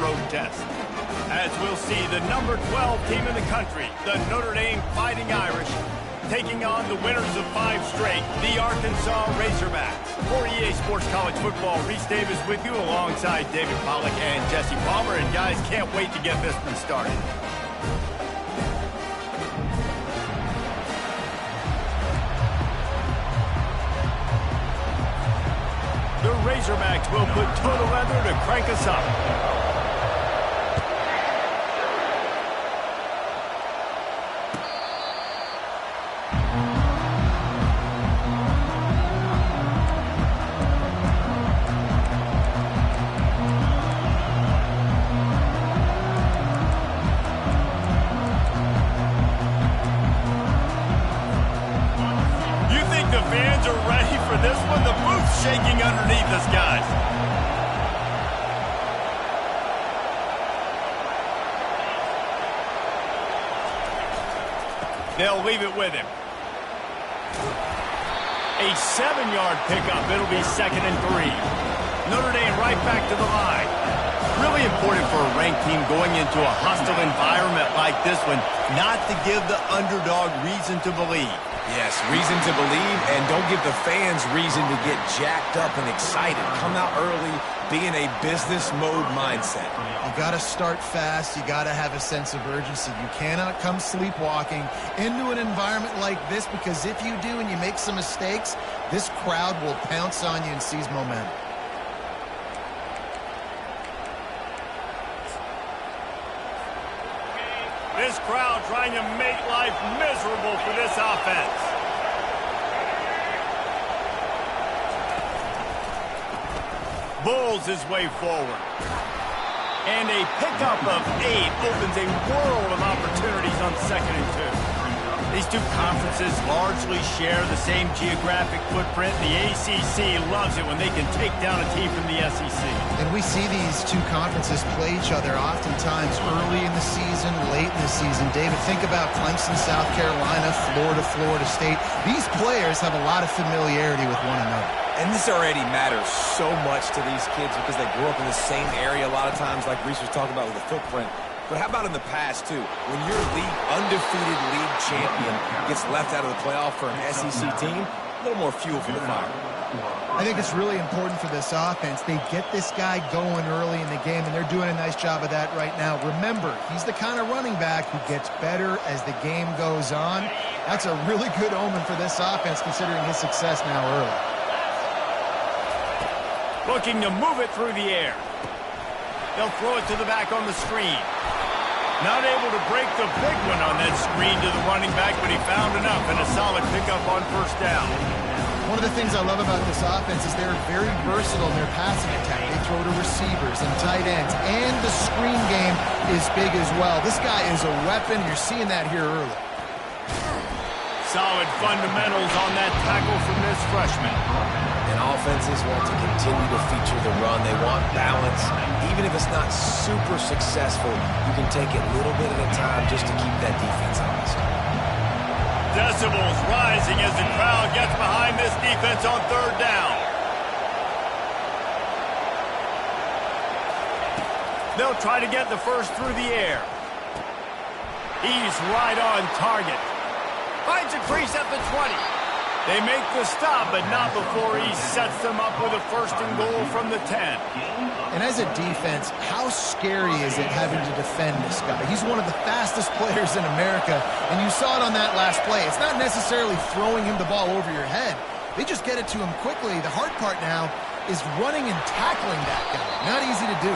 road test. As we'll see, the number 12 team in the country, the Notre Dame Fighting Irish, taking on the winners of 5 straight, the Arkansas Razorbacks. For EA Sports College Football, Reese Davis with you alongside David Pollack and Jesse Palmer. And guys, can't wait to get this one started. The Razorbacks will put total leather to crank us up. Shaking underneath us, guys. They'll leave it with him. A 7-yard pickup. It'll be 2nd and 3. Notre Dame right back to the line. Really important for a ranked team going into a hostile environment like this one, not to give the underdog reason to believe. Yes, reason to believe, and don't give the fans reason to get jacked up and excited. Come out early, be in a business mode mindset. You got to start fast. You got to have a sense of urgency. You cannot come sleepwalking into an environment like this, because if you do and you make some mistakes, this crowd will pounce on you and seize momentum. This crowd trying to make life miserable for this offense. Bulls his way forward. And a pickup of 8 opens a world of opportunities on 2nd and 2. These two conferences largely share the same geographic footprint. The ACC loves it when they can take down a team from the SEC. And we see these two conferences play each other oftentimes early in the season, late in the season. David, think about Clemson, South Carolina, Florida State. These players have a lot of familiarity with one another. And this already matters so much to these kids because they grew up in the same area a lot of times, like Reese was talking about with the footprint. But how about in the past, too? When your undefeated league champion gets left out of the playoff for an SEC team, a little more fuel for the fire. I think it's really important for this offense. They get this guy going early in the game, and they're doing a nice job of that right now. Remember, he's the kind of running back who gets better as the game goes on. That's a really good omen for this offense, considering his success now early. Looking to move it through the air. They'll throw it to the back on the screen. Not able to break the big one on that screen to the running back, but he found enough and a solid pickup on 1st down. One of the things I love about this offense is they're very versatile in their passing attack. They throw to receivers and tight ends, and the screen game is big as well. This guy is a weapon. You're seeing that here early. Solid fundamentals on that tackle from this freshman. And offenses want to continue to feature the run. They want balance. Even if it's not super successful, you can take it little bit at a time just to keep that defense honest. Decibels rising as the crowd gets behind this defense on 3rd down. They'll try to get the first through the air. He's right on target. Finds a crease at the 20. They make the stop, but not before he sets them up with a 1st and goal from the 10. And as a defense, how scary is it having to defend this guy? He's one of the fastest players in America, and you saw it on that last play. It's not necessarily throwing him the ball over your head. They just get it to him quickly. The hard part now is running and tackling that guy. Not easy to do.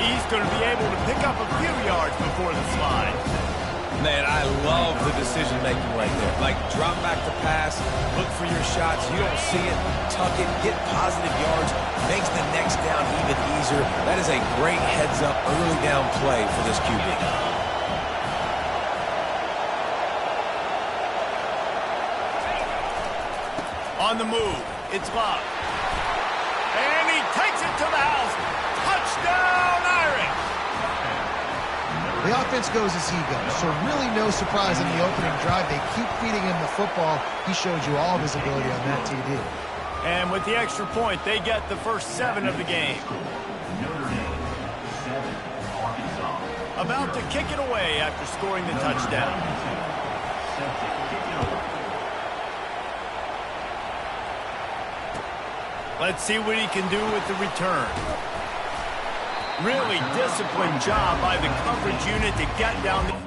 He's going to be able to pick up a few yards before the slide. Man, I love the decision-making right there. Like, drop back to pass, look for your shots. You don't see it, tuck it, get positive yards, makes the next down even easier. That is a great heads-up early down play for this QB. On the move, it's Love. And he takes it to the house. Touchdown, Irish! The offense goes as he goes, so really no surprise in the opening drive. They keep feeding him the football. He showed you all of his ability on that TD. And with the extra point, they get the first 7 of the game. Notre Dame, 7. About to kick it away after scoring the touchdown. Let's see what he can do with the return. Really disciplined job by the coverage unit to get down the...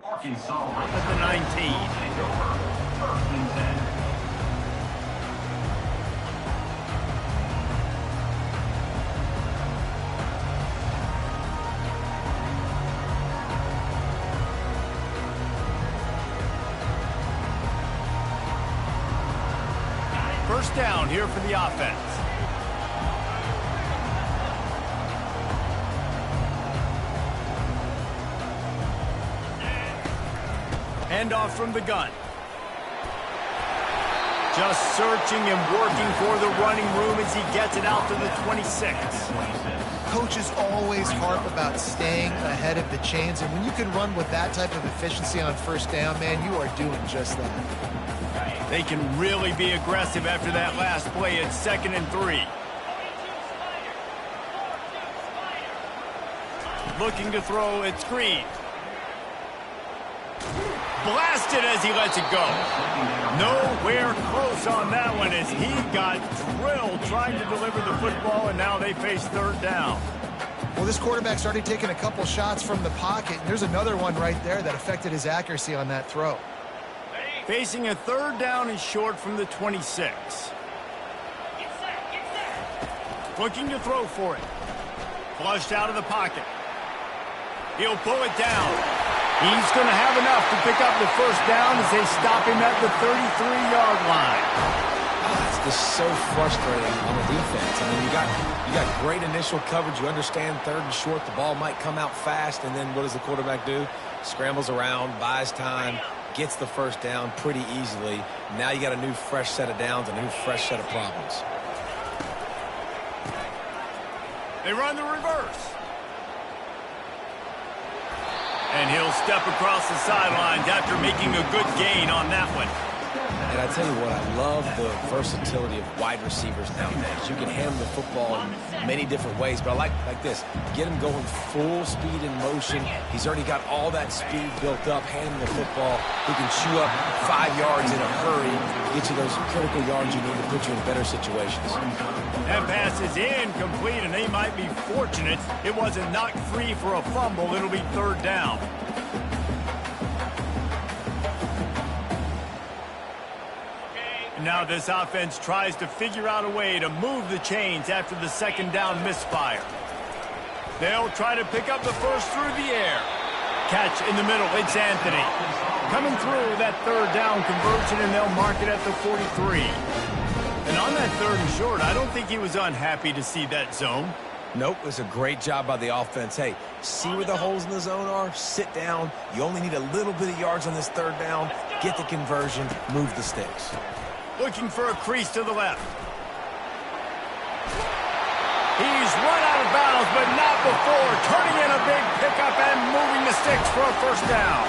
At the 19. First down here for the offense. Handoff from the gun. Just searching and working for the running room as he gets it out to the 26. Coaches always harp about staying ahead of the chains, and when you can run with that type of efficiency on first down, man, you are doing just that. They can really be aggressive after that last play. It's 2nd and 3. Looking to throw, it's Green. Blasted as he lets it go. Nowhere close on that one as he got drilled trying to deliver the football, and now they face 3rd down. Well, this quarterback's already taken a couple shots from the pocket, and there's another one right there that affected his accuracy on that throw. Facing a 3rd down and short from the 26. Looking to throw for it. Flushed out of the pocket. He'll pull it down. He's going to have enough to pick up the first down as they stop him at the 33-yard line. It's just so frustrating on the defense. I mean, you got great initial coverage. You understand 3rd and short. The ball might come out fast, and then what does the quarterback do? Scrambles around, buys time, gets the first down pretty easily. Now you got a new fresh set of downs, a new fresh set of problems. They run the reverse. And he'll step across the sidelines after making a good gain on that one. And I tell you what, I love the versatility of wide receivers nowadays. You can handle the football in many different ways, but I like this. Get him going full speed in motion. He's already got all that speed built up, handling the football. He can chew up 5 yards in a hurry, get you those critical yards you need to put you in better situations. That pass is incomplete, and they might be fortunate it wasn't knocked free for a fumble. It'll be 3rd down. Now this offense tries to figure out a way to move the chains after the 2nd down misfire. They'll try to pick up the first through the air. Catch in the middle, it's Anthony. Coming through that 3rd down conversion, and they'll mark it at the 43. And on that 3rd and short, I don't think he was unhappy to see that zone. Nope, it was a great job by the offense. Hey, see where the holes in the zone are? Sit down. You only need a little bit of yards on this 3rd down. Get the conversion, move the sticks. Looking for a crease to the left. He's run out of bounds, but not before. Turning in a big pickup and moving the sticks for a first down.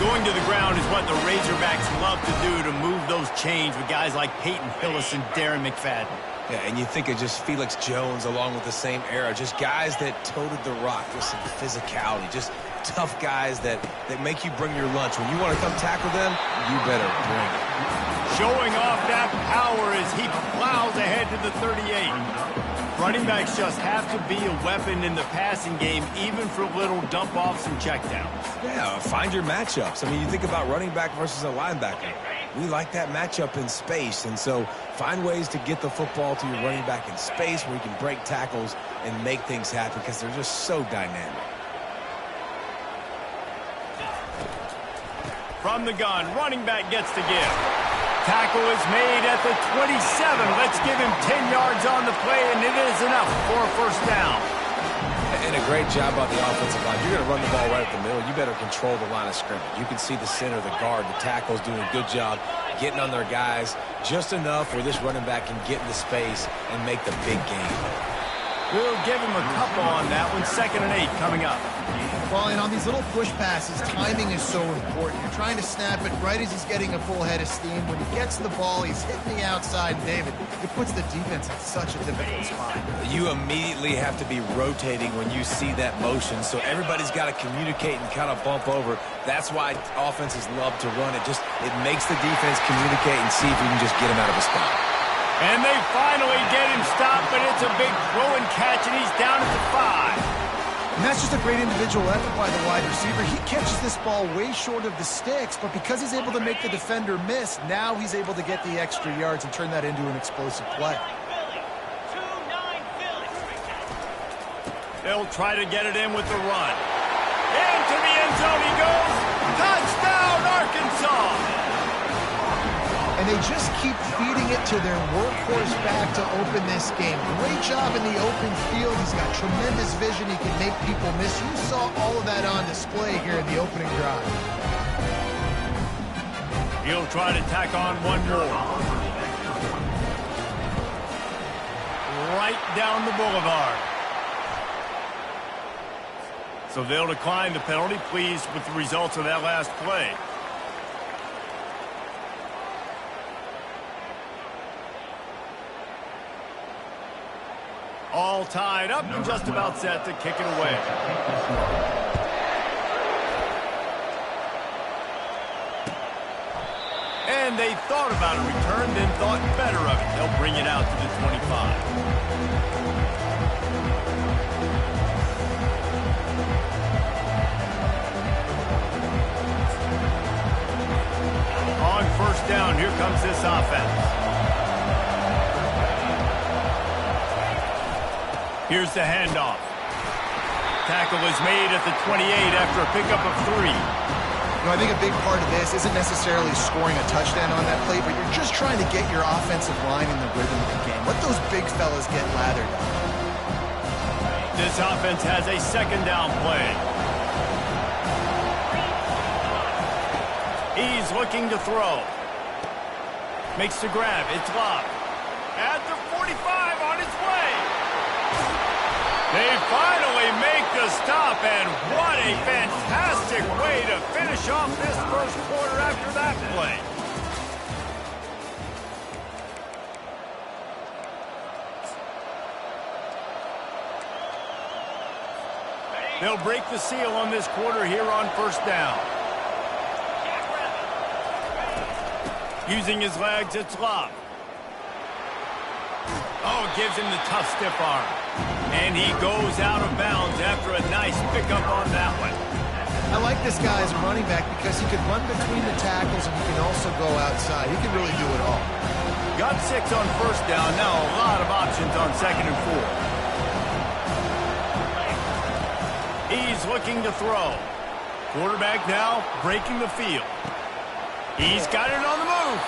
Going to the ground is what the Razorbacks love to do, to move those chains with guys like Peyton Hillis and Darren McFadden. Yeah, and you think of just Felix Jones along with the same era. Just guys that toted the rock with some physicality. Just tough guys that make you bring your lunch. When you want to come tackle them, you better bring it. Showing off that power as he plows ahead to the 38. Running backs just have to be a weapon in the passing game, even for little dump-offs and checkdowns. Yeah, find your matchups. I mean, you think about running back versus a linebacker. We like that matchup in space, and so find ways to get the football to your running back in space where you can break tackles and make things happen, because they're just so dynamic. From the gun, running back gets to give. Tackle is made at the 27. Let's give him 10 yards on the play, and it is enough for a first down. And a great job by the offensive line. You're going to run the ball right at the middle. You better control the line of scrimmage. You can see the center, the guard, the tackle's doing a good job getting on their guys just enough where this running back can get into space and make the big game. We'll give him a couple on that one. 2nd and 8 coming up. Well, and on these little push passes, timing is so important. You're trying to snap it right as he's getting a full head of steam. When he gets the ball, he's hitting the outside. And David, it puts the defense in such a difficult spot. You immediately have to be rotating when you see that motion, so everybody's got to communicate and kind of bump over. That's why offenses love to run it. It makes the defense communicate and see if you can just get him out of a spot. And they finally get him stopped, but it's a big throw and catch, and he's down at the 5. And that's just a great individual effort by the wide receiver. He catches this ball way short of the sticks, but because he's able to make the defender miss, now he's able to get the extra yards and turn that into an explosive play. They'll try to get it in with the run. Into the end zone he goes. Touchdown, Arkansas! And they just keep feeding it to their workhorse back to open this game. Great job in the open field. He's got tremendous vision. He can make people miss. You saw all of that on display here in the opening drive. He'll try to tack on one more. Right down the boulevard. So they'll decline the penalty, pleased with the results of that last play. All tied up and just about set to kick it away. And they thought about a return, then thought better of it. They'll bring it out to the 25. On 1st down, here comes this offense. Here's the handoff. Tackle is made at the 28 after a pickup of 3. I think a big part of this isn't necessarily scoring a touchdown on that play, but you're just trying to get your offensive line in the rhythm of the game. Let those big fellas get lathered up. This offense has a 2nd down play. He's looking to throw. Makes the grab. It's locked. At the 45 on its way. They finally make the stop, and what a fantastic way to finish off this 1st quarter after that play. They'll break the seal on this quarter here on 1st down. Using his legs, it's Love. Oh, gives him the tough stiff arm. And he goes out of bounds after a nice pickup on that one. I like this guy as a running back because he can run between the tackles and he can also go outside. He can really do it all. Got 6 on 1st down. Now a lot of options on 2nd and 4. He's looking to throw. Quarterback now breaking the field. He's got it on the move.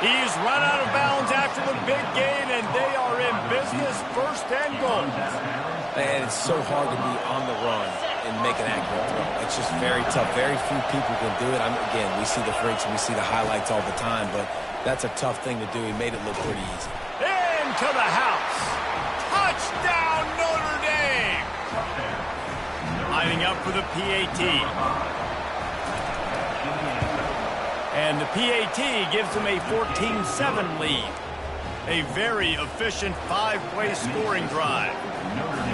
He's run out of bounds after the big gain, and they are in business, 1st and goal. And it's so hard to be on the run and make an accurate throw. It's just very tough. Very few people can do it. Again, we see the freaks and we see the highlights all the time, but that's a tough thing to do. He made it look pretty easy. Into the house. Touchdown, Notre Dame. Lining up for the PAT. And the PAT gives them a 14-7 lead. A very efficient 5-play scoring drive.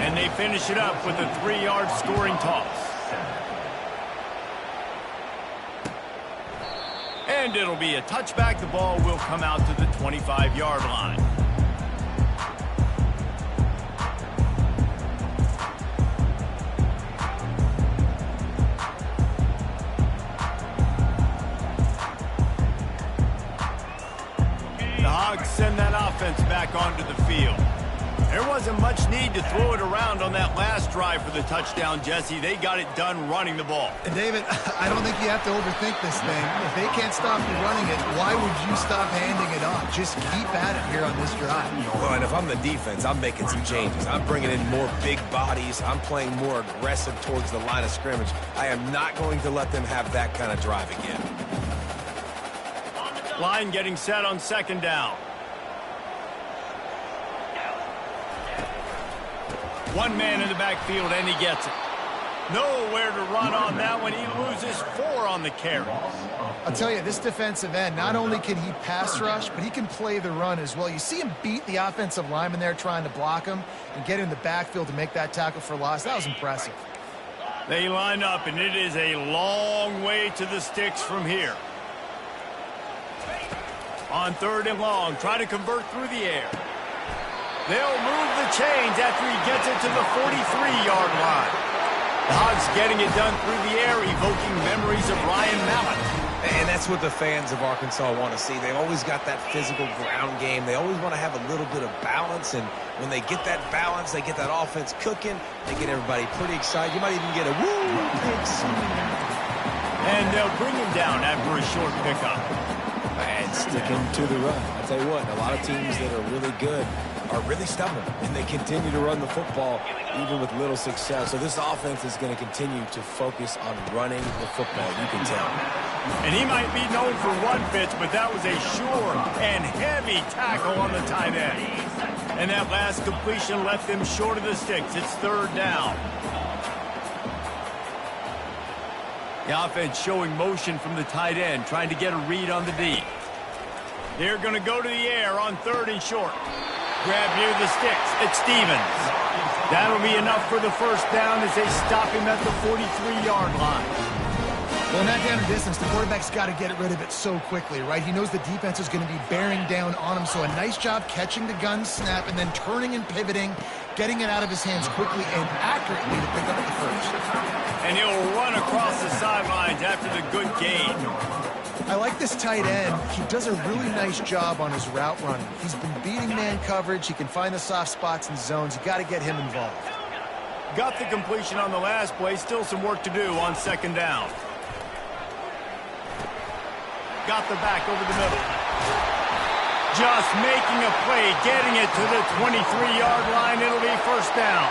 And they finish it up with a 3-yard scoring toss. And it'll be a touchback. The ball will come out to the 25-yard line. Send that offense back onto the field. There wasn't much need to throw it around on that last drive for the touchdown, Jesse. They got it done running the ball. And David, I don't think you have to overthink this thing. If they can't stop you running it, why would you stop handing it off? Just keep at it here on this drive. Well, and if I'm the defense, I'm making some changes. I'm bringing in more big bodies. I'm playing more aggressive towards the line of scrimmage. I am not going to let them have that kind of drive again. Line getting set on 2nd down. One man in the backfield, and he gets it. Nowhere to run on that one. He loses 4 on the carry. I'll tell you, this defensive end, not only can he pass rush, but he can play the run as well. You see him beat the offensive lineman there trying to block him and get in the backfield to make that tackle for loss. That was impressive. They line up, and it is a long way to the sticks from here. On 3rd and long, try to convert through the air. They'll move the chains after he gets it to the 43-yard line. The Hogs getting it done through the air, evoking memories of Ryan Mallett. And that's what the fans of Arkansas want to see. They've always got that physical ground game. They always want to have a little bit of balance, and when they get that balance, they get that offense cooking, they get everybody pretty excited. You might even get a woo, big and they'll bring him down after a short pickup. And sticking to the run. I'll tell you what, a lot of teams that are really good are really stubborn, and they continue to run the football even with little success. So this offense is going to continue to focus on running the football, you can tell. And he might be known for one pitch, but that was a sure and heavy tackle on the tight end. And that last completion left them short of the sticks. It's 3rd down. The offense showing motion from the tight end, trying to get a read on the D. They're going to go to the air on 3rd and short. Grab near the sticks. It's Stevens. That'll be enough for the first down as they stop him at the 43-yard line. Well, in that down and distance, the quarterback's got to get rid of it so quickly, right? He knows the defense is going to be bearing down on him, so a nice job catching the gun snap and then turning and pivoting, getting it out of his hands quickly and accurately to pick up the first. And he'll run across the sidelines after the good gain. I like this tight end. He does a really nice job on his route running. He's been beating man coverage. He can find the soft spots and zones. You got to get him involved. Got the completion on the last play. Still some work to do on 2nd down. Got the back over the middle. Just making a play, getting it to the 23-yard line. It'll be 1st down.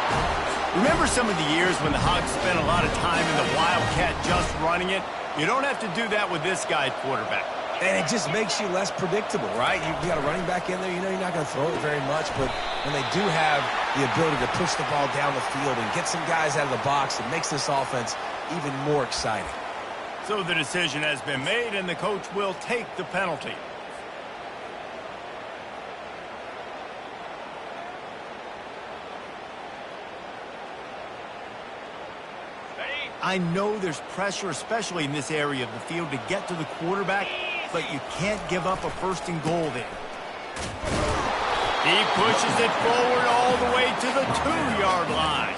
Remember some of the years when the Hogs spent a lot of time in the Wildcat just running it? You don't have to do that with this guy at quarterback. And it just makes you less predictable, right? You got a running back in there. You know you're not going to throw it very much, but when they do have the ability to push the ball down the field and get some guys out of the box, it makes this offense even more exciting. So the decision has been made, and the coach will take the penalty. I know there's pressure, especially in this area of the field, to get to the quarterback, but you can't give up a 1st and goal there. He pushes it forward all the way to the 2-yard line.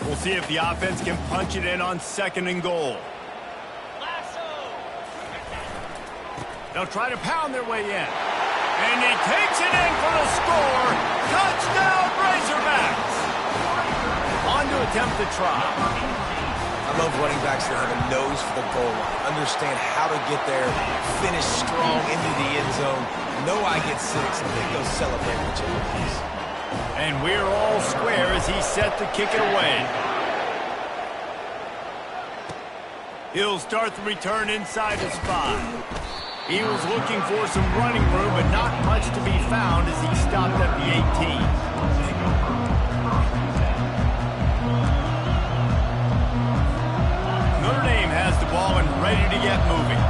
We'll see if the offense can punch it in on 2nd and goal. They'll try to pound their way in. And he takes it in for the score. Touchdown, Razorbacks. On to attempt the try. I love running backs that have a nose for the goal line. Understand how to get there, finish strong into the end zone. Know I get 6, and then go celebrate the champions. And we're all square as he's set to kick it away. He'll start the return inside his 5. He was looking for some running room, but not much to be found as he stopped at the 18. Notre Dame has the ball and ready to get moving.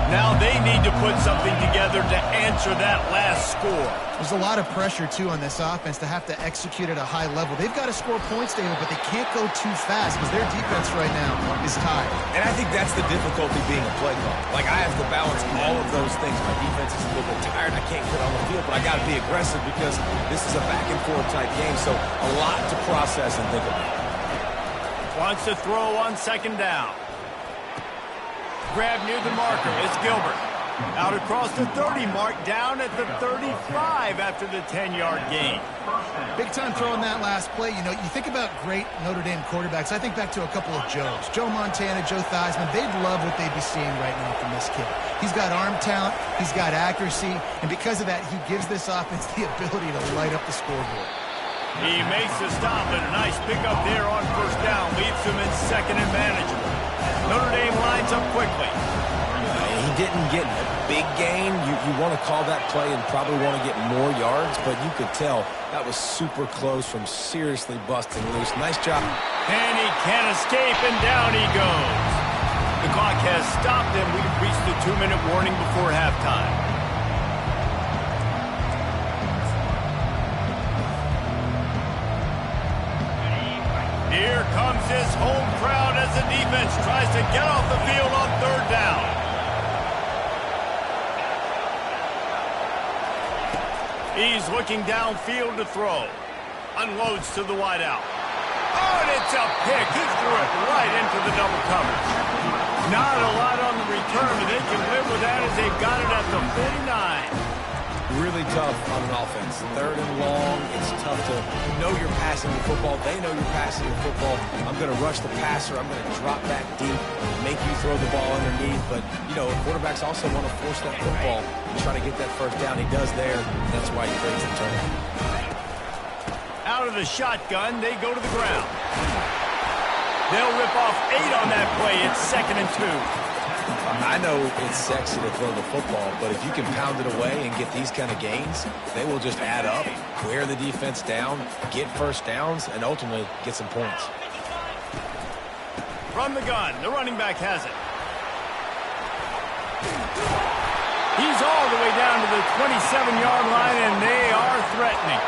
Now they need to put something together to answer that last score. There's a lot of pressure, too, on this offense to have to execute at a high level. They've got to score points, David, but they can't go too fast because their defense right now is tired. And I think that's the difficulty being a play caller. Like, I have to balance all of those things. My defense is a little bit tired. I can't get on the field, but I got to be aggressive because this is a back-and-forth type game, so a lot to process and think about. Wants to throw on 2nd down. Grab near the marker. It's Gilbert. Out across the 30 mark, down at the 35 after the 10-yard gain. Big time throwing that last play. You know, you think about great Notre Dame quarterbacks. I think back to a couple of Joes. Joe Montana, Joe Theismann. They'd love what they'd be seeing right now from this kid. He's got arm talent. He's got accuracy. And because of that, he gives this offense the ability to light up the scoreboard. He makes the stop, and a nice pickup there on 1st down. Leaves him in 2nd and manageable. Notre Dame lines up quickly. He didn't get a big gain. You want to call that play and probably want to get more yards, but you could tell that was super close from seriously busting loose. Nice job. And he can't escape, and down he goes. The clock has stopped, and we've reached the 2-minute warning before halftime. Here comes his home crowd as the defense tries to get off the field on 3rd down. He's looking downfield to throw. Unloads to the wideout. Oh, and it's a pick. He threw it right into the double coverage. Not a lot on the return, but they can live with that as they've got it at the 49. Really tough on an offense. 3rd and long. It's tough to know you're passing the football. They know you're passing the football. I'm going to rush the passer. I'm going to drop back deep, make you throw the ball underneath. But, you know, quarterbacks also want to force that football and try to get that 1st down. He does there. That's why he breaks the turnover. Out of the shotgun, they go to the ground. They'll rip off 8 on that play. It's 2nd and 2. I know it's sexy to throw the football, but if you can pound it away and get these kind of gains, they will just add up, wear the defense down, get 1st downs, and ultimately get some points. From the gun, the running back has it. He's all the way down to the 27-yard line, and they are threatening.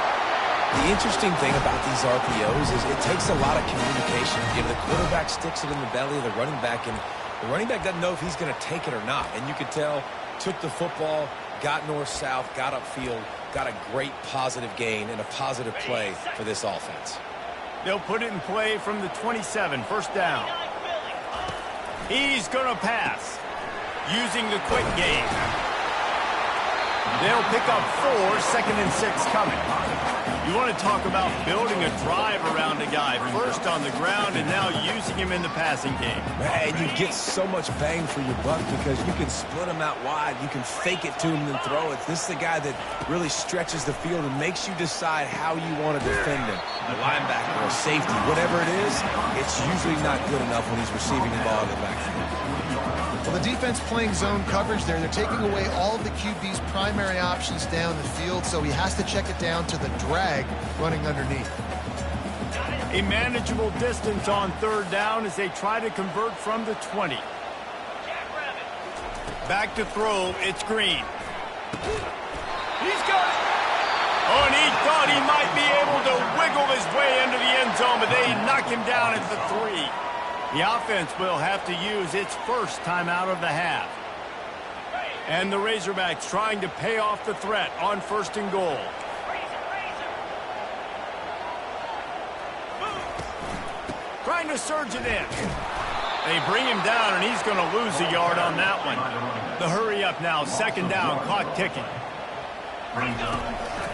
The interesting thing about these RPOs is it takes a lot of communication. You know, the quarterback sticks it in the belly of the running back, and the running back doesn't know if he's going to take it or not. And you could tell, took the football, got north-south, got upfield, got a great positive gain and a positive play for this offense. They'll put it in play from the 27, 1st down. He's going to pass, using the quick game. They'll pick up 4, 2nd and 6 coming. You want to talk about building a drive around a guy. 1st on the ground and now using him in the passing game. And you get so much bang for your buck because you can split him out wide. You can fake it to him and throw it. This is the guy that really stretches the field and makes you decide how you want to defend him. A linebacker or a safety, whatever it is, it's usually not good enough when he's receiving the ball in the backfield. Well, the defense playing zone coverage there. They're taking away all of the QB's primary options down the field, so he has to check it down to the drag running underneath. A manageable distance on 3rd down as they try to convert from the 20. Back to throw, it's Green. He's got it. Oh, and he thought he might be able to wiggle his way into the end zone, but they knock him down at the 3. The offense will have to use its 1st timeout of the half. And the Razorbacks trying to pay off the threat on 1st and goal. Trying to surge it in. They bring him down, and he's going to lose a yard on that one. The hurry up now, 2nd down, clock ticking.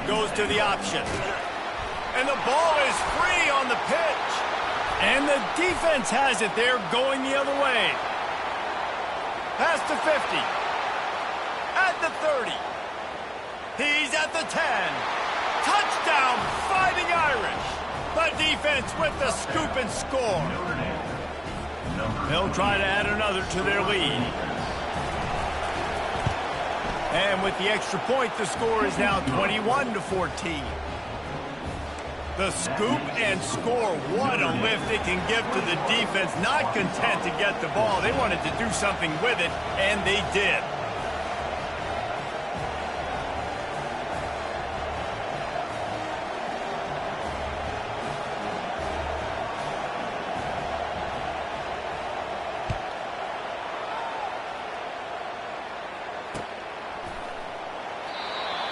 Goes to the option. And the ball is free on the pitch. And the defense has it there going the other way. Pass to 50. At the 30. He's at the 10. Touchdown, Fighting Irish. The defense with the scoop and score. They'll try to add another to their lead. And with the extra point, the score is now 21-14. The scoop and score, what a lift it can give to the defense. Not content to get the ball. They wanted to do something with it, and they did.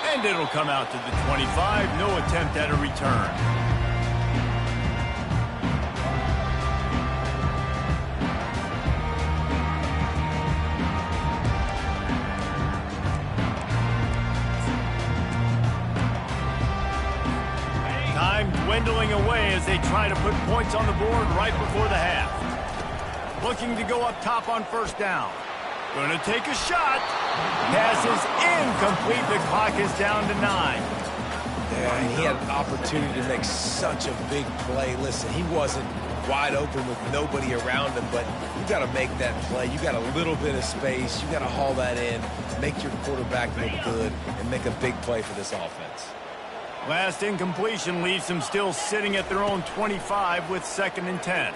And it'll come out to the 25. No attempt at a return. Time dwindling away as they try to put points on the board right before the half. Looking to go up top on 1st down. Going to take a shot. Pass is incomplete. The clock is down to 9. Yeah, he had an opportunity to make such a big play. Listen, he wasn't wide open with nobody around him, but you got to make that play. You got a little bit of space. You got to haul that in, make your quarterback look good, and make a big play for this offense. Last incompletion leaves them still sitting at their own 25 with 2nd and 10.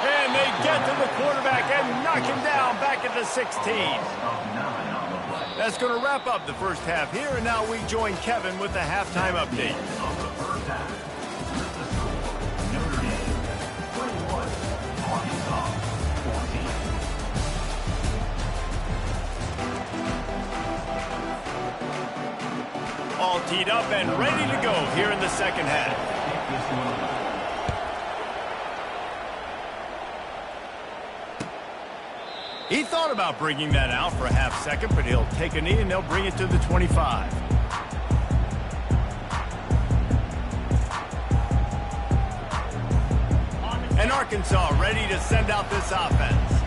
And they get to the quarterback and knock him down back at the 16. That's going to wrap up the first half here, and now we join Kevin with the halftime update. All teed up and ready to go here in the second half. He thought about bringing that out for a half second, but he'll take a knee and they'll bring it to the 25. And Arkansas ready to send out this offense.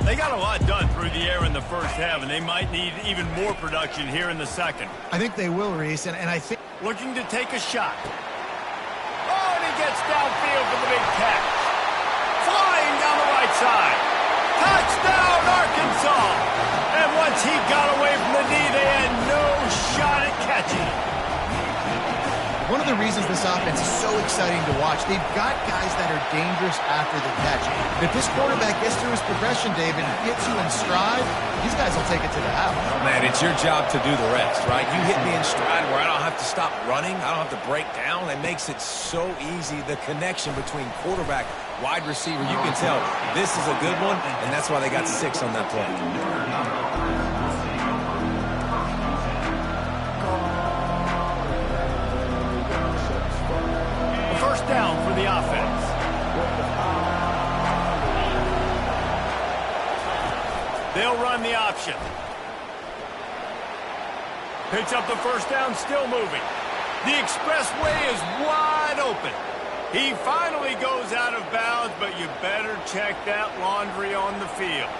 They got a lot done through the air in the first half, and they might need even more production here in the second. I think they will, Reese, and I think... Looking to take a shot. Oh, and he gets downfield for the big catch. Flying down the right side. Touchdown, Arkansas! And once he got away from the knee, they had no shot at catching it. One of the reasons this offense is so exciting to watch, they've got guys that are dangerous after the catch. And if this quarterback gets through his progression, David, and gets you in stride, these guys will take it to the house. Man, it's your job to do the rest, right? You hit me in stride where I don't have to stop running. I don't have to break down. It makes it so easy. The connection between quarterback, wide receiver, you can tell this is a good one, and that's why they got 6 on that play. First down for the offense. They'll run the option. Picks up the first down, still moving. The expressway is wide open. He finally goes out of bounds, but you better check that laundry on the field.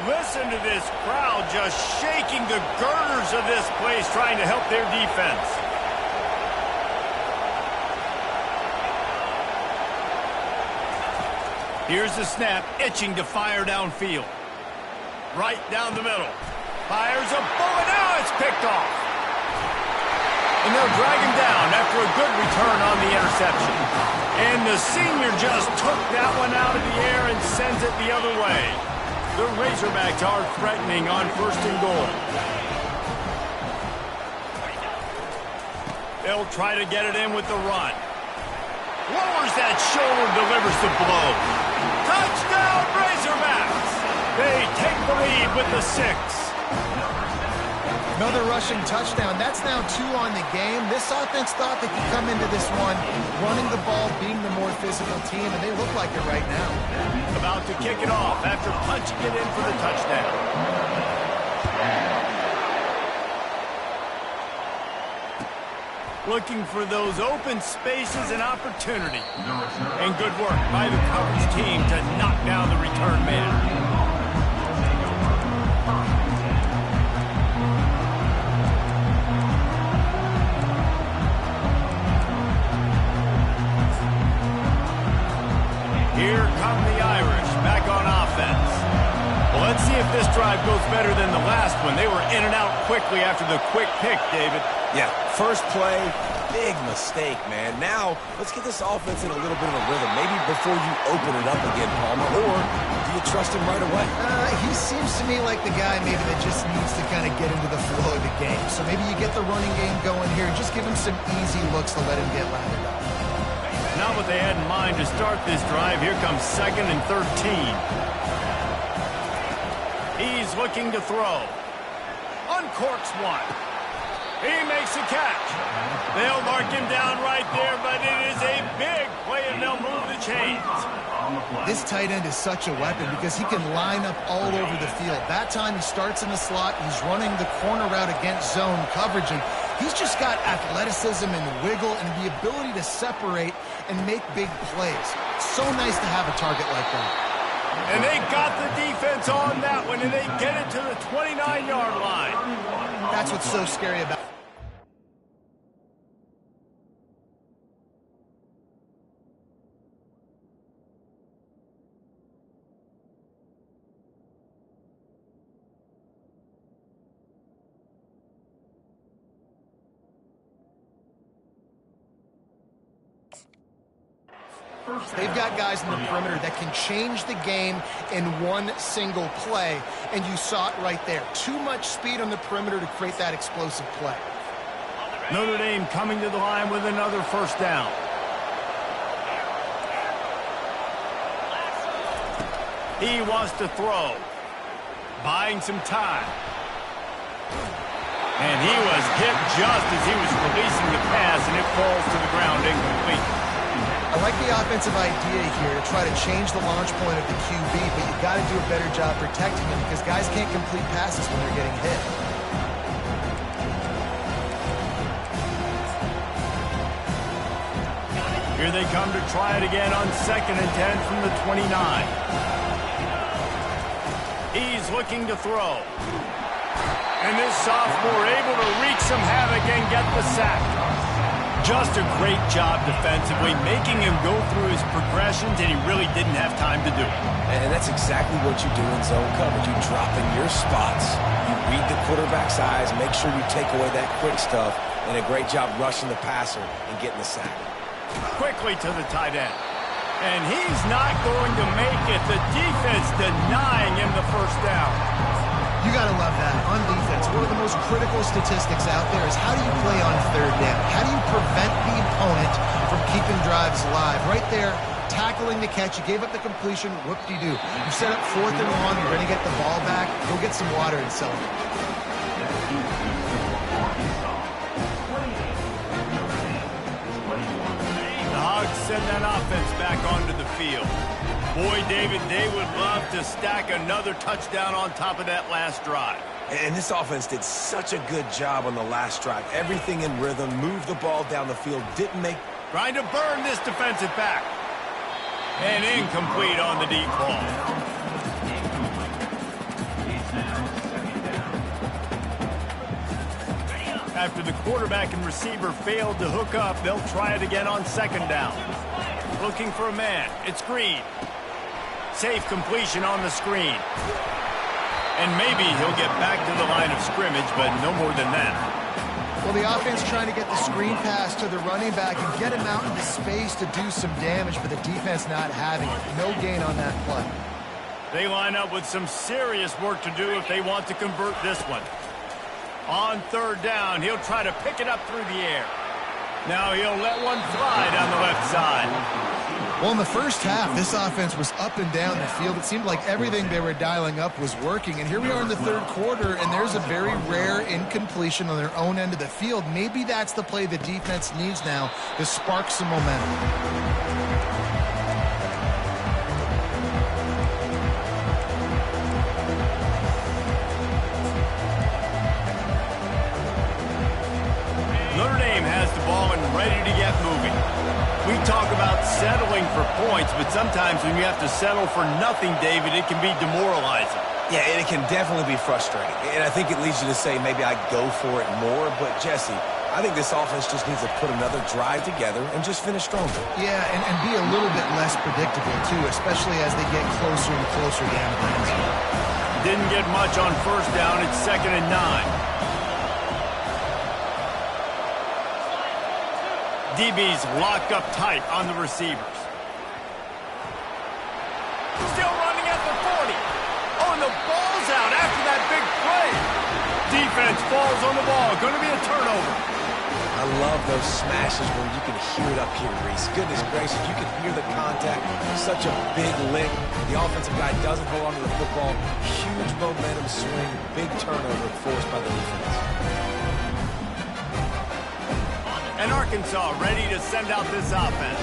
Listen to this crowd just shaking the girders of this place, trying to help their defense. Here's the snap, itching to fire downfield. Right down the middle. Fires a bullet, now it's picked off. And they'll drag him down after a good return on the interception. And the senior just took that one out of the air and sends it the other way. The Razorbacks are threatening on 1st and goal. They'll try to get it in with the run. Lowers that shoulder, delivers the blow. Touchdown, Razorbacks! They take the lead with the 6. Another rushing touchdown. That's now 2 on the game. This offense thought they could come into this one running the ball, being the more physical team, and they look like it right now. About to kick it off after punching it in for the touchdown. Looking for those open spaces and opportunity. And good work by the coverage team to knock down the return man. Here come the Irish back on offense. Well, let's see if this drive goes better than the last one. They were in and out quickly after the quick pick, David. Yeah, first play, big mistake, man. Now, let's get this offense in a little bit of a rhythm. Maybe before you open it up again, Palmer, or do you trust him right away? He seems to me like the guy maybe that just needs to kind of get into the flow of the game. So maybe you get the running game going here and just give him some easy looks to let him get lathered up. Not what they had in mind to start this drive. Here comes 2nd and 13. He's looking to throw. Uncorks one. He makes a catch. They'll mark him down right there, but it is a big play, and they'll move the chains. This tight end is such a weapon because he can line up all over the field. That time he starts in the slot. He's running the corner route against zone coverage, and he's just got athleticism and wiggle and the ability to separate and make big plays. It's so nice to have a target like that. And they got the defense on that one, and they get it to the 29-yard line. That's what's so scary about it. They've got guys in the perimeter that can change the game in one single play, and you saw it right there. Too much speed on the perimeter to create that explosive play. Notre Dame coming to the line with another first down. He wants to throw, buying some time. And he was hit just as he was releasing the pass, and it falls to the ground incomplete. I like the offensive idea here to try to change the launch point of the QB, but you got to do a better job protecting him because guys can't complete passes when they're getting hit. Here they come to try it again on 2nd and 10 from the 29. He's looking to throw. And this sophomore able to wreak some havoc and get the sack. Just a great job defensively, making him go through his progressions, and he really didn't have time to do it. And that's exactly what you do in zone coverage. You drop in your spots, you read the quarterback's eyes, make sure you take away that quick stuff, and a great job rushing the passer and getting the sack. Quickly to the tight end. And he's not going to make it. The defense denying him the first down. You got to love that. On defense, one of the most critical statistics out there is how do you play on 3rd down? How do you prevent the opponent from keeping drives alive? Right there, tackling the catch. You gave up the completion. Whoop-de-doo. You set up 4th and long. You're going to get the ball back. Go get some water and celebrate. The Hogs send that offense back onto the field. Boy, David, they would love to stack another touchdown on top of that last drive. And this offense did such a good job on the last drive. Everything in rhythm, moved the ball down the field, didn't make... Trying to burn this defensive back. And incomplete on the deep ball. After the quarterback and receiver failed to hook up, they'll try it again on 2nd down. Looking for a man. It's Green. Safe completion on the screen. And maybe he'll get back to the line of scrimmage, but no more than that. Well, the offense trying to get the screen pass to the running back and get him out into space to do some damage, but the defense not having it. No gain on that play. They line up with some serious work to do if they want to convert this one. On 3rd down, he'll try to pick it up through the air. Now he'll let one fly down the left side. Well, in the first half, this offense was up and down the field. It seemed like everything they were dialing up was working. And here we are in the 3rd quarter, and there's a very rare incompletion on their own end of the field. Maybe that's the play the defense needs now to spark some momentum. Notre Dame has the ball and ready to get moving. We talk about settling for points, but sometimes when you have to settle for nothing, David, it can be demoralizing. Yeah, and it can definitely be frustrating. And I think it leads you to say maybe I'd go for it more. But, Jesse, I think this offense just needs to put another drive together and just finish stronger. Yeah, and be a little bit less predictable, too, especially as they get closer and closer down the end zone. Didn't get much on 1st down. It's 2nd and 9. DB's locked up tight on the receivers. Still running at the 40. Oh, and the ball's out after that big play. Defense falls on the ball. Going to be a turnover. I love those smashes where you can hear it up here, Reese. Goodness gracious, you can hear the contact. Such a big lick. The offensive guy doesn't hold on to the football. Huge momentum swing. Big turnover forced by the defense. And Arkansas ready to send out this offense.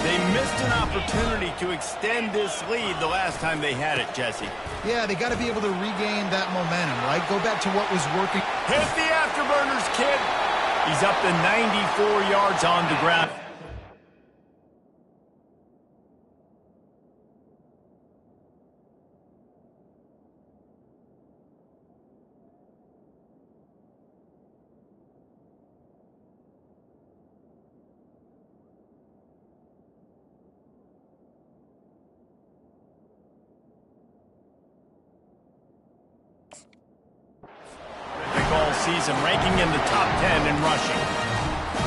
They missed an opportunity to extend this lead the last time they had it, Jesse. Yeah, they got to be able to regain that momentum, right? Go back to what was working. Hit the afterburners, kid. He's up to 94 yards on the ground. All season, ranking in the top 10 in rushing.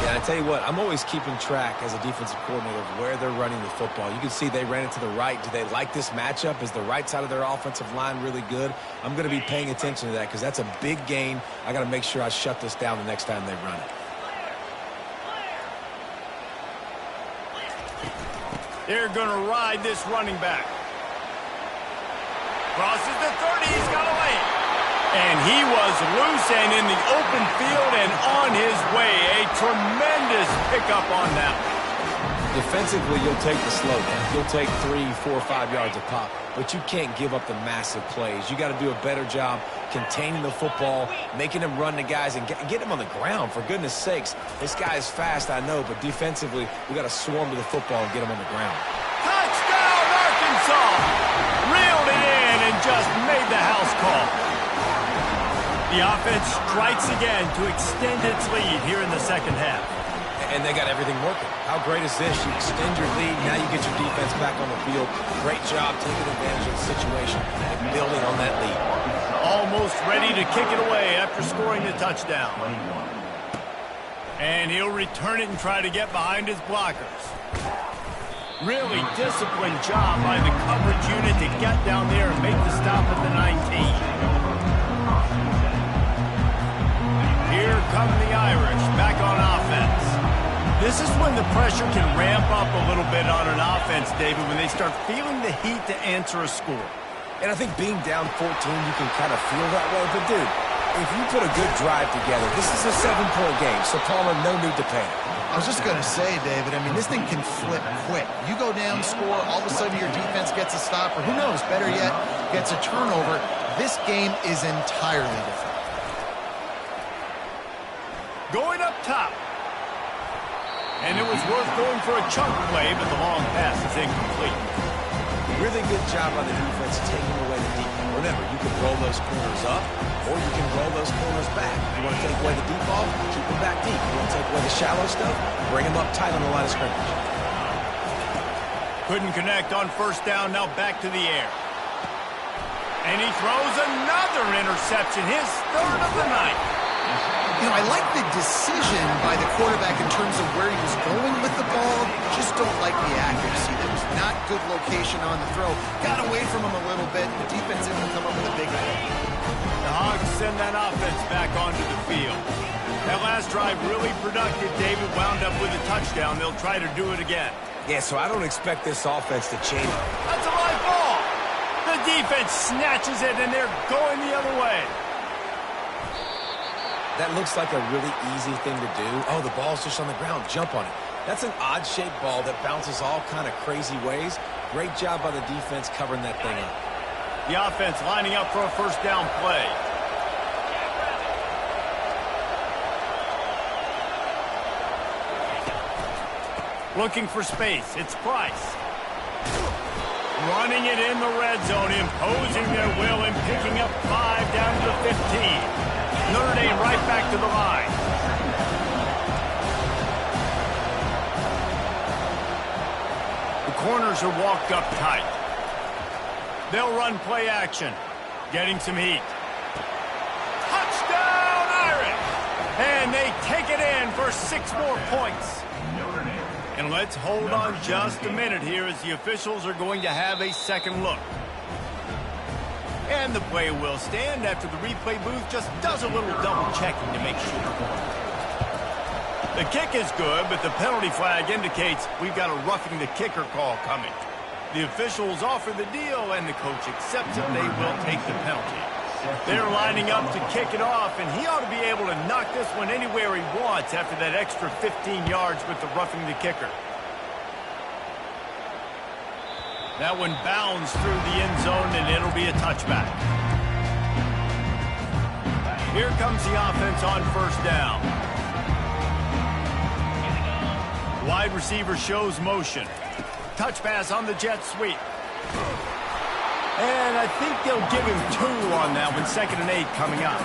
Yeah, I tell you what, I'm always keeping track as a defensive coordinator of where they're running the football. You can see they ran it to the right. Do they like this matchup? Is the right side of their offensive line really good? I'm going to be paying attention to that because that's a big gain. I got to make sure I shut this down the next time they run it. They're going to ride this running back. Crosses the 30. He's got away. And he was loose and in the open field and on his way. A tremendous pickup on that one. Defensively, you'll take the slow down. You'll take 3, 4, 5 yards a pop. But you can't give up the massive plays. You got to do a better job containing the football, making them run the guys, and get them on the ground. For goodness sakes, this guy is fast, I know, but defensively, we got to swarm to the football and get him on the ground. Touchdown, Arkansas! Reeled it in and just made the house call. The offense strikes again to extend its lead here in the second half. And they got everything working. How great is this? You extend your lead, now you get your defense back on the field. Great job taking advantage of the situation and building on that lead. Almost ready to kick it away after scoring the touchdown. And he'll return it and try to get behind his blockers. Really disciplined job by the coverage unit to get down there and make the stop at the 19. Here come the Irish back on offense. This is when the pressure can ramp up a little bit on an offense, David, when they start feeling the heat to answer a score. And I think being down 14, you can kind of feel that way. But, dude, if you put a good drive together, this is a 7-point game, so Palmer, no need to panic. I was just going to say, David, I mean, this thing can flip quick. You go down, score, all of a sudden your defense gets a stop, or who knows, better yet, gets a turnover. This game is entirely different. Going up top. And it was worth going for a chunk play, but the long pass is incomplete. Really good job on the defense taking away the deep ball. Remember, you can roll those corners up, or you can roll those corners back. If you want to take away the deep ball, keep them back deep. If you want to take away the shallow stuff, bring them up tight on the line of scrimmage. Couldn't connect on first down, now back to the air. And he throws another interception, his third of the night. You know, I like the decision by the quarterback in terms of where he was going with the ball. Just don't like the accuracy. There was not good location on the throw. Got away from him a little bit. The defense able to come up with a big play. The Hogs send that offense back onto the field. That last drive really productive. David wound up with a touchdown. They'll try to do it again. Yeah, so I don't expect this offense to change. That's a live ball. The defense snatches it, and they're going the other way. That looks like a really easy thing to do. Oh, the ball's just on the ground. Jump on it. That's an odd-shaped ball that bounces all kind of crazy ways. Great job by the defense covering that thing up. The offense lining up for a first down play. Looking for space. It's Price. Running it in the red zone, imposing their will and picking up 5 down to the 15. Notre Dame right back to the line. The corners are walked up tight. They'll run play action. Getting some heat. Touchdown, Irish! And they take it in for 6 more points. And let's hold on just a minute here as the officials are going to have a second look. And the play will stand after the replay booth just does a little double checking to make sure. The kick is good, but the penalty flag indicates we've got a roughing the kicker call coming. The officials offer the deal, and the coach accepts it. They will take the penalty. They're lining up to kick it off, and he ought to be able to knock this one anywhere he wants after that extra 15 yards with the roughing the kicker. That one bounds through the end zone, and it'll be a touchback. Here comes the offense on first down. Wide receiver shows motion. Touch pass on the jet sweep. And I think they'll give him 2 on that one. 2nd and 8 coming up.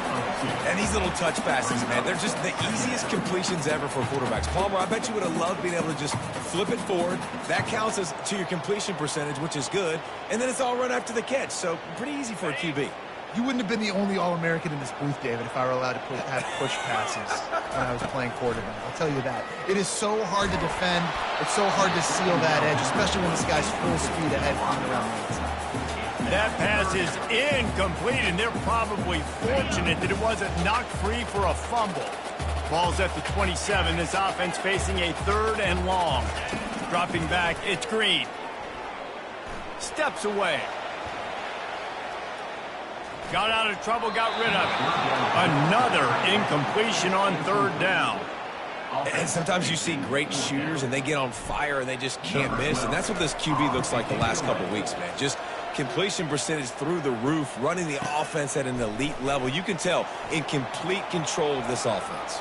And these little touch passes, man, they're just the easiest completions ever for quarterbacks. Palmer, I bet you would have loved being able to just flip it forward. That counts as to your completion percentage, which is good. And then it's all run after the catch, so pretty easy for a QB. You wouldn't have been the only All-American in this booth, David, if I were allowed to have push passes when I was playing quarterback. I'll tell you that. It is so hard to defend. It's so hard to seal that edge, especially when this guy's full speed ahead coming around the inside. That pass is incomplete, and they're probably fortunate that it wasn't knocked free for a fumble. Ball's at the 27. This offense facing a 3rd and long. Dropping back, it's Green. Steps away. Got out of trouble, got rid of it. Another incompletion on 3rd down. And sometimes you see great shooters, and they get on fire, and they just can't miss. And that's what this QB looks like the last couple weeks, man. Just completion percentage through the roof, running the offense at an elite level. You can tell in complete control of this offense.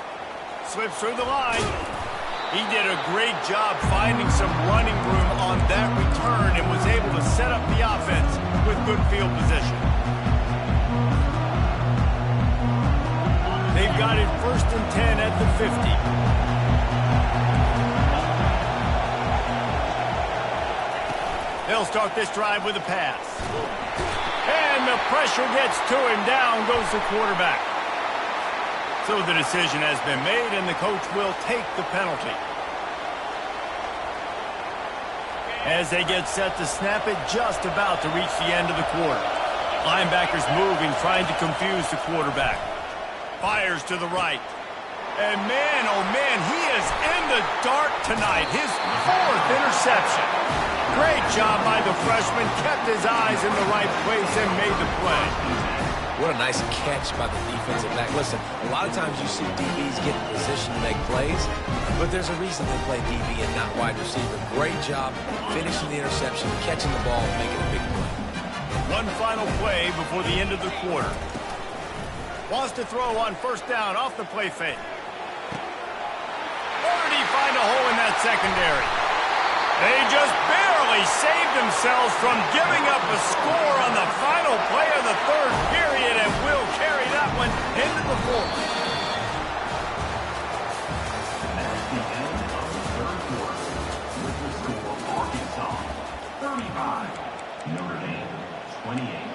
Slips through the line. He did a great job finding some running room on that return and was able to set up the offense with good field position. They've got it 1st and 10 at the 50. They'll start this drive with a pass. And the pressure gets to him. Down goes the quarterback. So the decision has been made, and the coach will take the penalty. As they get set to snap it, just about to reach the end of the quarter. Linebackers moving, trying to confuse the quarterback. Fires to the right. And man, oh man, he is in the dark tonight. His 4th interception. Great job by the freshman. Kept his eyes in the right place and made the play. What a nice catch by the defensive back. Listen, a lot of times you see DBs get in position to make plays, but there's a reason they play DB and not wide receiver. Great job finishing the interception, catching the ball, and making a big play. One final play before the end of the quarter. Wants to throw on 1st down off the play fake. Or did he find a hole in that secondary? They just barely saved themselves from giving up a score on the final play of the 3rd period and will carry that one into the 4th. That's the end of the 3rd quarter. With the score, Arkansas 35, Notre Dame 28.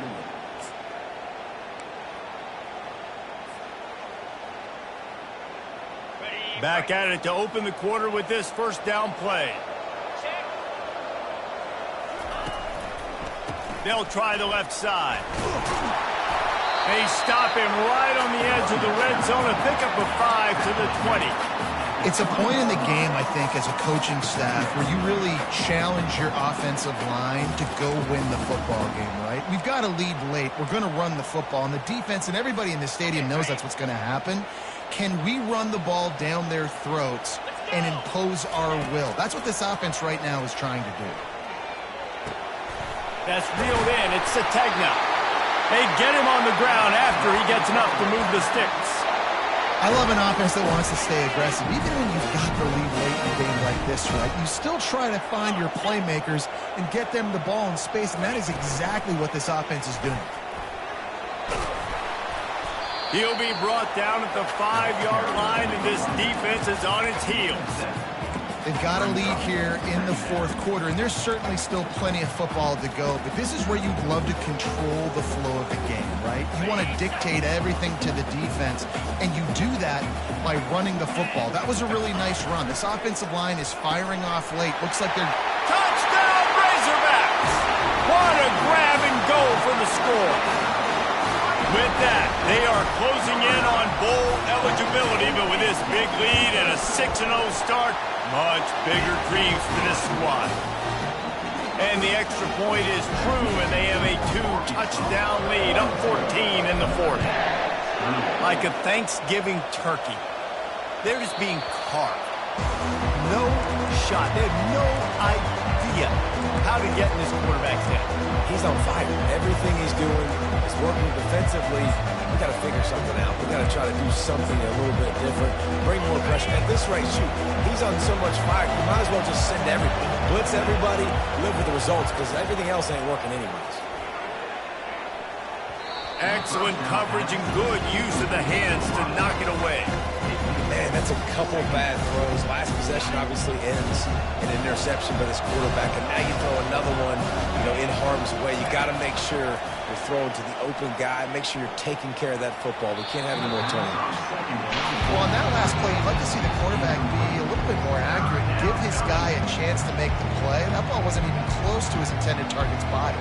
Back at it to open the quarter with this 1st down play. They'll try the left side. They stop him right on the edge of the red zone. A pickup of 5 to the 20. It's a point in the game, I think, as a coaching staff where you really challenge your offensive line to go win the football game, right? We've got to lead late. We're going to run the football. And the defense and everybody in the stadium knows that's what's going to happen. Can we run the ball down their throats and impose our will? That's what this offense right now is trying to do. That's reeled in. It's Sategna. They get him on the ground after he gets enough to move the sticks. I love an offense that wants to stay aggressive. Even when you've got the lead late in a game like this, right, you still try to find your playmakers and get them the ball in space, and that is exactly what this offense is doing. He'll be brought down at the 5-yard line, and this defense is on its heels. They've got a lead here in the 4th quarter, and there's certainly still plenty of football to go, but this is where you'd love to control the flow of the game, right? You want to dictate everything to the defense, and you do that by running the football. That was a really nice run. This offensive line is firing off late. Looks like they're... Touchdown, Razorbacks! What a grab and go for the score. With that, they are closing in on bowl eligibility, but with this big lead and a 6-0 start, much bigger dreams for this squad. And the extra point is true, and they have a 2-touchdown lead, up 14 in the 4th. Like a Thanksgiving turkey, they're just being carved. No shot. They have no idea how to get in this quarterback's head. He's on fire. Everything he's doing is working defensively. We got to figure something out. We got to try to do something a little bit different. Bring more pressure. At this rate, shoot, he's on so much fire. You might as well just send everybody. Blitz everybody, live with the results, because everything else ain't working anyways. Excellent coverage and good use of the hands to knock it away. Man, that's a couple bad throws. Last possession obviously ends in an interception by this quarterback, and now you throw another one, in harm's way. You got to make sure You're throwing to the open guy. Make sure you're taking care of that football. We can't have any more turnovers. Well, on that last play, you'd like to see the quarterback be a little bit more accurate and give his guy a chance to make the play. That ball wasn't even close to his intended target's body.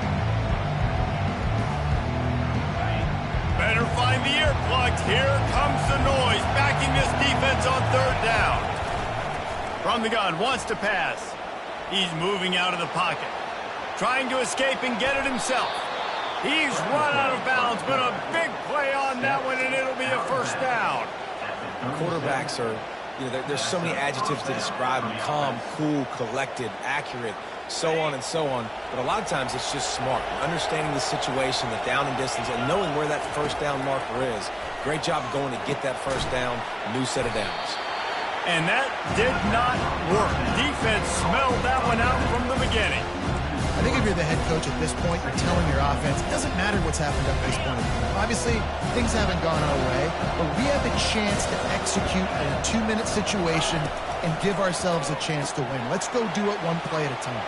Better find the earplugs. Here comes the noise, backing this defense on third down. From the gun, wants to pass. He's moving out of the pocket, trying to escape and get it himself. He's run out of bounds, but a big play on that one, and it'll be a first down. Quarterbacks are, there's so many adjectives to describe them. Calm, cool, collected, accurate, so on and so on. But a lot of times it's just smart. Understanding the situation, the down and distance, and knowing where that first down marker is. Great job going to get that first down, new set of downs. And that did not work. Defense smelled that one out from the beginning. I think if you're the head coach at this point, you're telling your offense, it doesn't matter what's happened up to this point. Obviously, things haven't gone our way, but we have a chance to execute in a 2-minute situation and give ourselves a chance to win. Let's go do it one play at a time.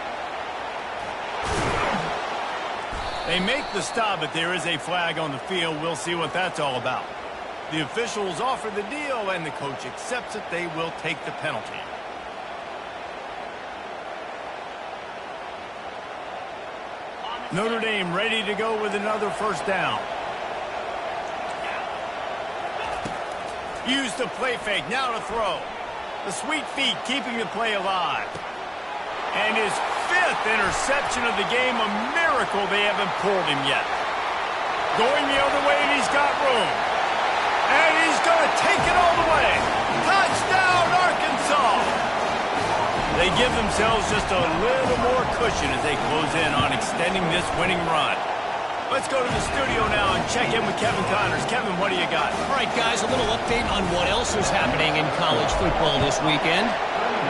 They make the stop, but there is a flag on the field. We'll see what that's all about. The officials offer the deal, and the coach accepts it. They will take the penalty. Notre Dame ready to go with another first down. Use the play fake, now to throw. The sweet feet keeping the play alive. And his 5th interception of the game, a miracle they haven't pulled him yet. Going the other way, and he's got room. And he's going to take it all the way. Touchdown, Arkansas! They give themselves just a little more cushion as they close in on extending this winning run. Let's go to the studio now and check in with Kevin Connors. Kevin, what do you got? All right, guys, a little update on what else is happening in college football this weekend.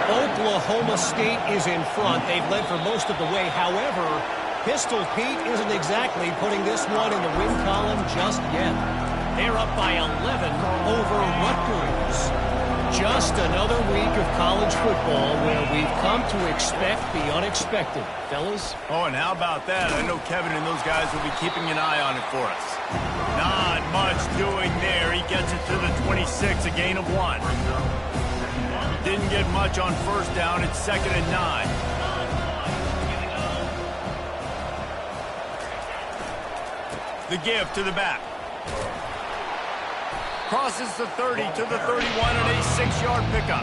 Oklahoma State is in front. They've led for most of the way. However, Pistol Pete isn't exactly putting this one in the win column just yet. They're up by 11 over Rutgers. Just another week of college football where we've come to expect the unexpected. Fellas? Oh, and how about that? I know Kevin and those guys will be keeping an eye on it for us. Not much doing there. He gets it to the 26, a gain of 1. Didn't get much on first down. It's 2nd and 9. The give to the back. Crosses the 30 to the 31 and a 6-yard pickup.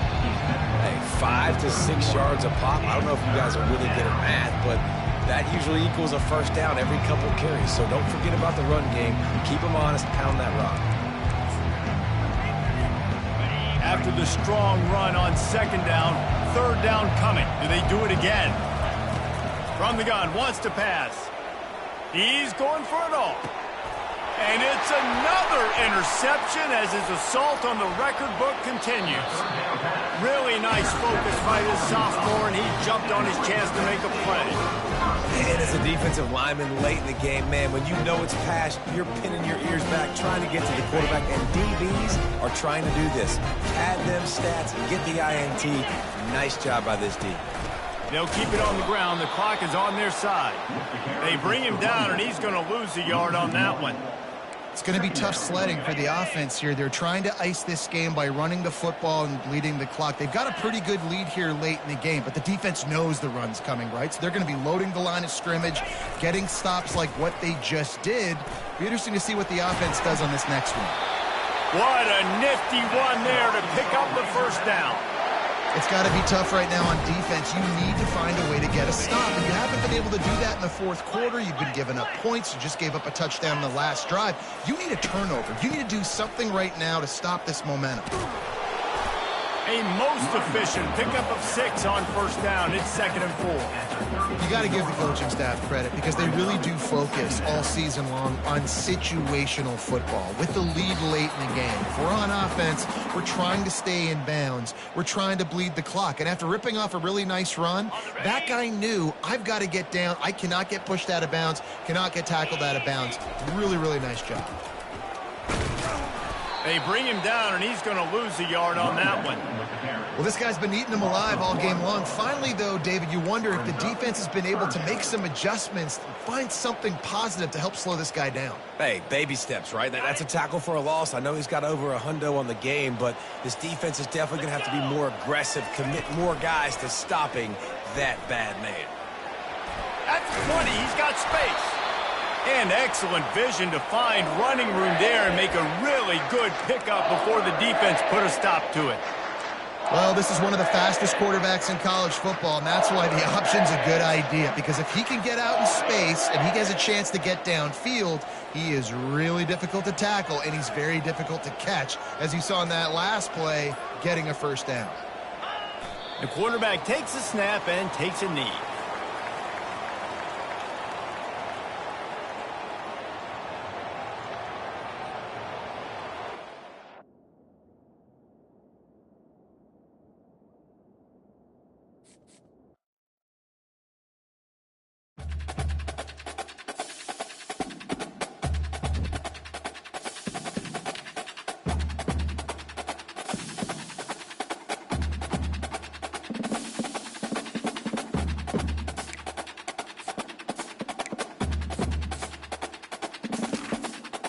Hey, 5 to 6 yards a pop. I don't know if you guys are really good at math, but that usually equals a first down every couple carries. So don't forget about the run game. Keep them honest, pound that rock. After the strong run on 2nd down, 3rd down coming. Do they do it again? From the gun, wants to pass. He's going for it all. And it's another interception as his assault on the record book continues. Really nice focus by this sophomore, and he jumped on his chance to make a play. And as a defensive lineman late in the game, man, when you know it's past, you're pinning your ears back, trying to get to the quarterback, and DBs are trying to do this. Add them stats and get the INT. Nice job by this D. They'll keep it on the ground. The clock is on their side. They bring him down, and he's going to lose a yard on that one. It's going to be tough sledding for the offense here. They're trying to ice this game by running the football and bleeding the clock. They've got a pretty good lead here late in the game, but the defense knows the run's coming, right? So they're going to be loading the line of scrimmage, getting stops like what they just did. Be interesting to see what the offense does on this next one. What a nifty one there to pick up the first down. It's got to be tough right now on defense. You need to find a way to get a stop, and you haven't been able to do that in the 4th quarter. You've been giving up points. You just gave up a touchdown in the last drive. You need a turnover. You need to do something right now to stop this momentum. A most efficient pickup of 6 on first down. It's 2nd and 4. You got to give the coaching staff credit because they really do focus all season long on situational football with the lead late in the game. If we're on offense, we're trying to stay in bounds. We're trying to bleed the clock. And after ripping off a really nice run, that guy knew, I've got to get down. I cannot get pushed out of bounds, cannot get tackled out of bounds. Really, really nice job. They bring him down, and he's going to lose a yard on that one. Well, this guy's been eating them alive all game long. Finally, though, David, you wonder if the defense has been able to make some adjustments, find something positive to help slow this guy down. Hey, baby steps, right? That's a tackle for a loss. I know he's got over a hundo on the game, but this defense is definitely going to have to be more aggressive, commit more guys to stopping that bad man. At the 20, he's got space. And excellent vision to find running room there and make a really good pickup before the defense put a stop to it. Well, this is one of the fastest quarterbacks in college football, and that's why the option's a good idea. Because if he can get out in space and he has a chance to get downfield, he is really difficult to tackle, and he's very difficult to catch, as you saw in that last play, getting a first down. The quarterback takes a snap and takes a knee.